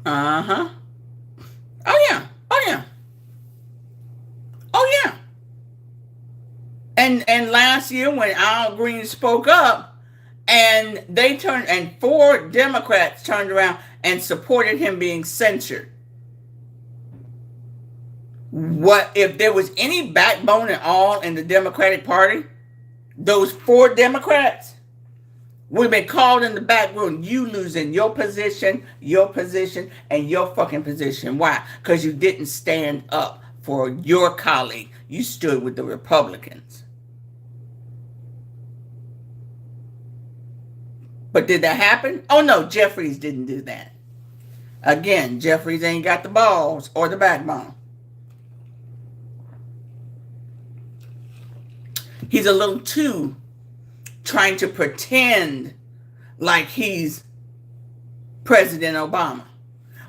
Uh-huh. Oh, yeah. Oh, yeah. Oh, yeah. And last year when Al Green spoke up, and they turned, and 4 Democrats turned around and supported him being censured. What if there was any backbone at all in the Democratic Party? Those 4 Democrats would have been called in the back room. You losing your position, and your fucking position. Why? Because you didn't stand up for your colleague. You stood with the Republicans. But did that happen? Oh no, Jeffries didn't do that. Again, Jeffries ain't got the balls or the backbone. He's a little too trying to pretend like he's President Obama.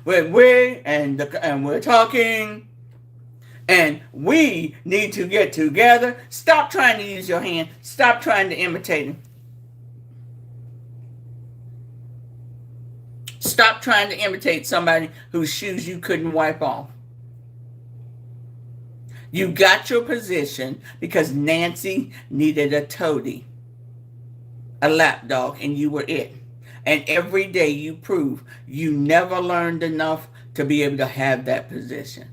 We're talking, and we need to get together. Stop trying to use your hand. Stop trying to imitate him. Stop trying to imitate somebody whose shoes you couldn't wipe off. You got your position because Nancy needed a toady, a lapdog, and you were it. And every day you prove you never learned enough to be able to have that position.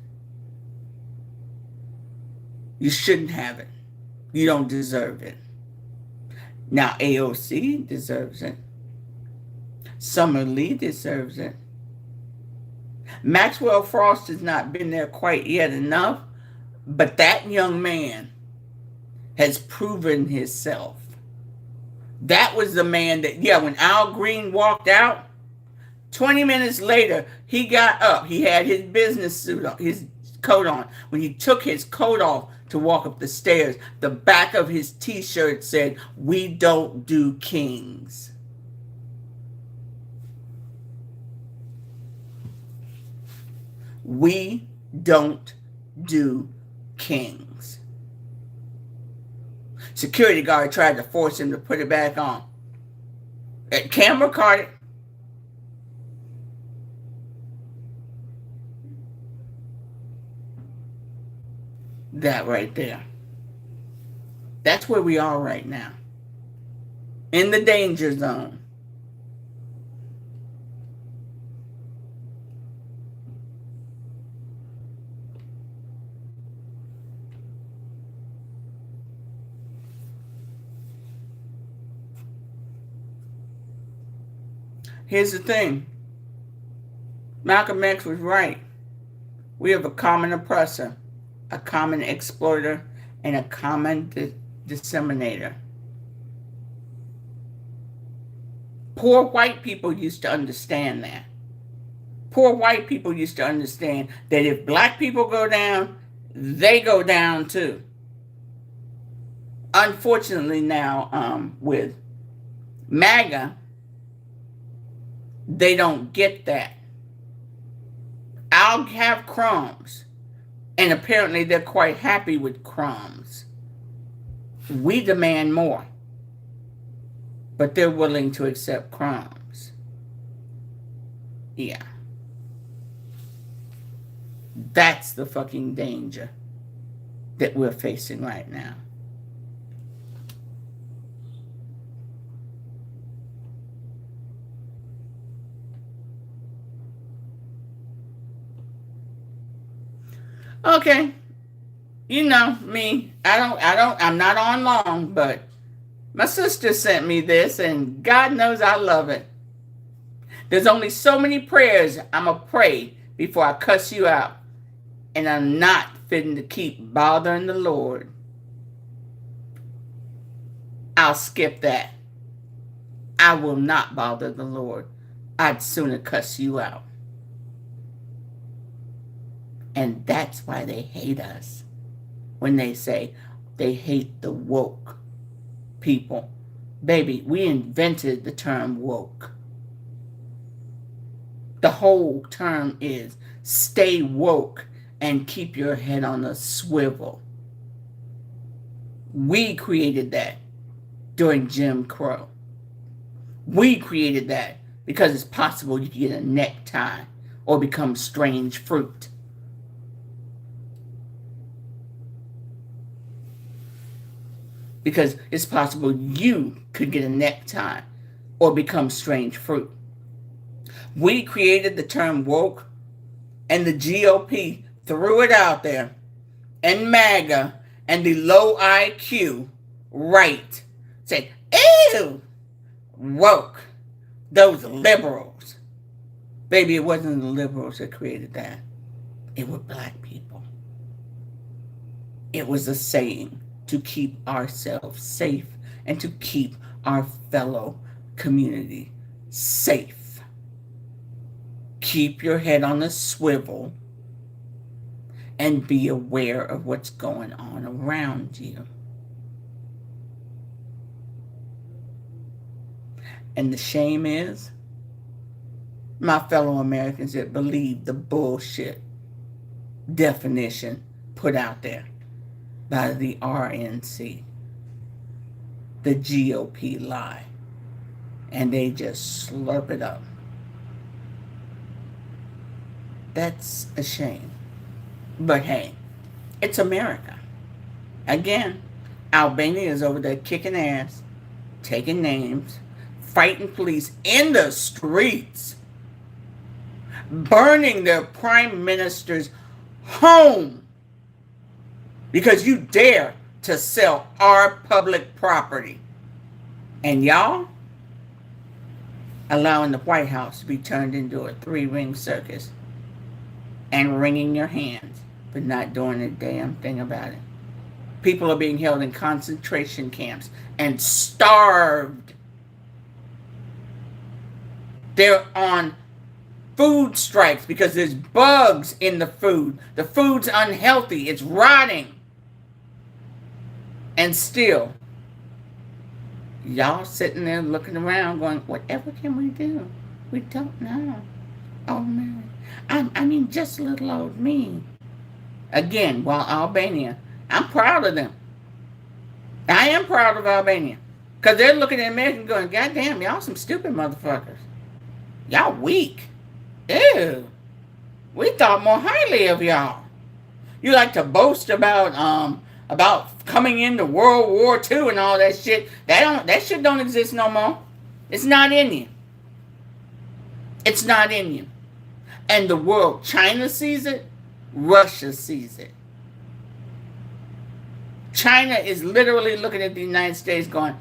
You shouldn't have it. You don't deserve it. Now AOC deserves it. Summer Lee deserves it. Maxwell Frost has not been there quite yet enough, but that young man has proven himself. That was the man that, when Al Green walked out, 20 minutes later, he got up. He had his business suit on, his coat on. When he took his coat off to walk up the stairs, the back of his t-shirt said, "We don't do kings." We don't do kings. Security guard tried to force him to put it back on. Camera caught it. That right there. That's where we are right now. In the danger zone. Here's the thing. Malcolm X was right. We have a common oppressor, a common exploiter, and a common disseminator. Poor white people used to understand that. Poor white people used to understand that if black people go down, they go down too. Unfortunately now, with MAGA, they don't get that. I'll have crumbs. And apparently they're quite happy with crumbs. We demand more. but they're willing to accept crumbs. Yeah. That's the fucking danger that we're facing right now. Okay. You know me. I'm not on long, but my sister sent me this and God knows I love it. There's only so many prayers I'ma pray before I cuss you out. And I'm not fitting to keep bothering the Lord. I'll skip that. I will not bother the Lord. I'd sooner cuss you out. And that's why they hate us. When they say they hate the woke people. Baby, we invented the term woke. The whole term is stay woke and keep your head on a swivel. We created that during Jim Crow. We created that because it's possible you can get a necktie or become strange fruit. Because it's possible you could get a necktie or become strange fruit. We created the term woke, and the GOP threw it out there, and MAGA and the low IQ right said, ew, woke, those liberals. Baby, it wasn't the liberals that created that. It were black people. It was a saying to keep ourselves safe and to keep our fellow community safe. Keep your head on a swivel and be aware of what's going on around you. And the shame is, my fellow Americans that believe the bullshit definition put out there by the RNC, the GOP lie, and they just slurp it up. That's a shame. But hey, it's America. Again, Albania is over there kicking ass, taking names, fighting police in the streets, burning their prime minister's home because you dare to sell our public property. And y'all allowing the White House to be turned into a three-ring circus and wringing your hands for not doing a damn thing about it. People are being held in concentration camps and starved. They're on food strikes because there's bugs in the food. The food's unhealthy. It's rotting. And still, y'all sitting there looking around going, whatever can we do? We don't know. Oh, man. I mean, just little old me. Again, while Albania, I'm proud of them. I am proud of Albania. Because they're looking at America and going, God damn, y'all some stupid motherfuckers. Y'all weak. Ew. We thought more highly of y'all. You like to boast about coming into World War II and all that shit. That shit don't exist no more. It's not in you. It's not in you. And the world, China sees it, Russia sees it. China is literally looking at the United States going,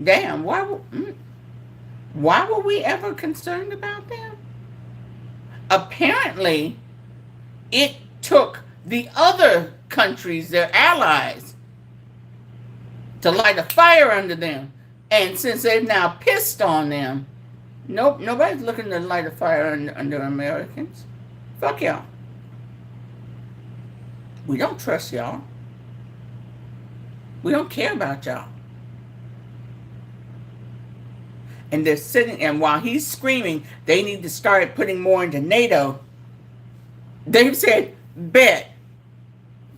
damn, why were we ever concerned about them? Apparently, it took the other countries, their allies, to light a fire under them. And since they've now pissed on them, nope, nobody's looking to light a fire under Americans. Fuck y'all. We don't trust y'all. We don't care about y'all. And they're sitting, and while he's screaming, they need to start putting more into NATO. They've said, bet,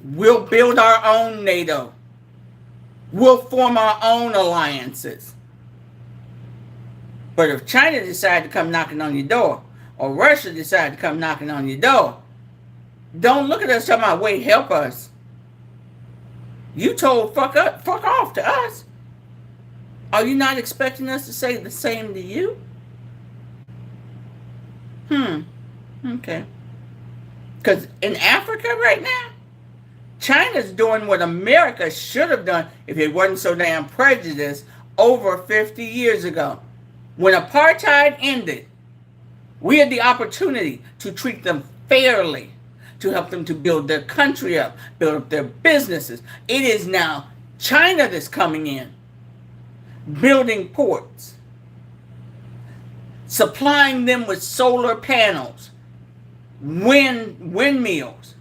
we'll build our own NATO. We'll form our own alliances. But if China decided to come knocking on your door, or Russia decided to come knocking on your door, don't look at us talking about, wait, help us. You told fuck off to us. Are you not expecting us to say the same to you? Okay. Because in Africa right now, China's doing what America should have done if it wasn't so damn prejudiced over 50 years ago. When apartheid ended, we had the opportunity to treat them fairly, to help them to build their country up, build up their businesses. It is now China that's coming in, building ports, supplying them with solar panels, windmills,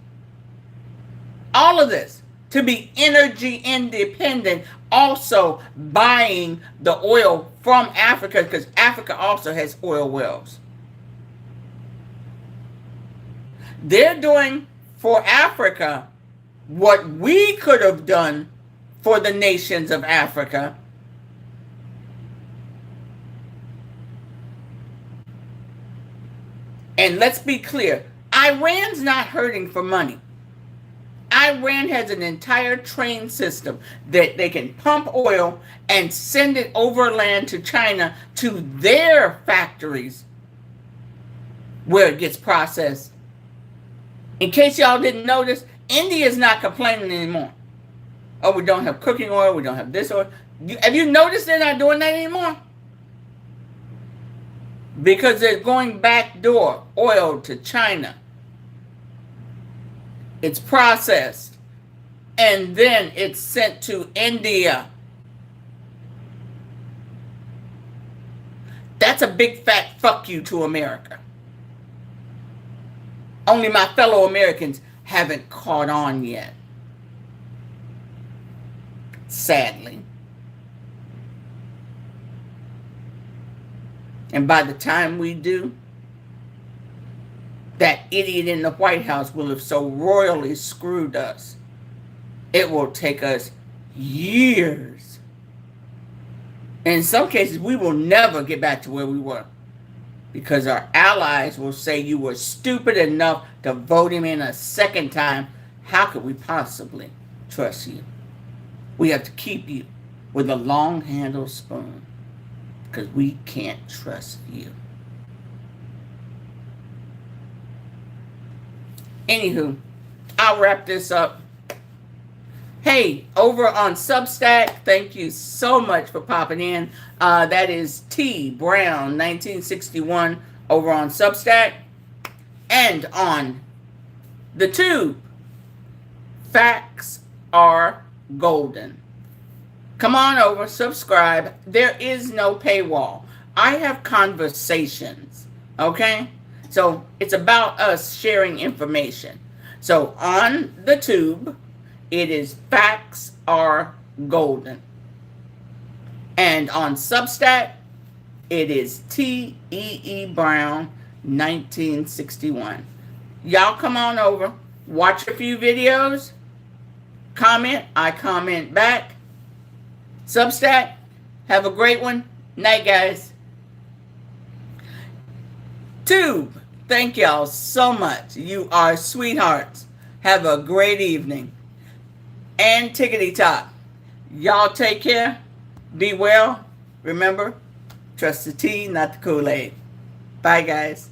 all of this to be energy independent, also buying the oil from Africa, because Africa also has oil wells. They're doing for Africa what we could have done for the nations of Africa. And let's be clear, Iran's not hurting for money. Iran has an entire train system that they can pump oil and send it overland to China to their factories where it gets processed. In case y'all didn't notice, India is not complaining anymore. Oh, we don't have cooking oil, we don't have this oil. Have you noticed they're not doing that anymore? Because they're going backdoor oil to China. It's processed, and then it's sent to India. That's a big fat fuck you to America. Only my fellow Americans haven't caught on yet. Sadly. And by the time we do, that idiot in the White House will have so royally screwed us. It will take us years. In some cases, we will never get back to where we were. Because our allies will say you were stupid enough to vote him in a second time. How could we possibly trust you? We have to keep you with a long-handled spoon. Because we can't trust you. Anywho, I'll wrap this up. Hey, over on Substack, thank you so much for popping in. That is T Brown 1961 over on Substack. And on the tube, Facts Are Golden. Come on over, subscribe. There is no paywall. I have conversations, okay? So it's about us sharing information. So on the tube, it is Facts Are Golden. And on Substack, it is T.E.E. Brown 1961. Y'all come on over, watch a few videos, comment, I comment back. Substack, have a great one. Night, guys. Tube, thank y'all so much. You are sweethearts. Have a great evening. And Tickety Top, y'all take care. Be well. Remember, trust the tea, not the Kool-Aid. Bye, guys.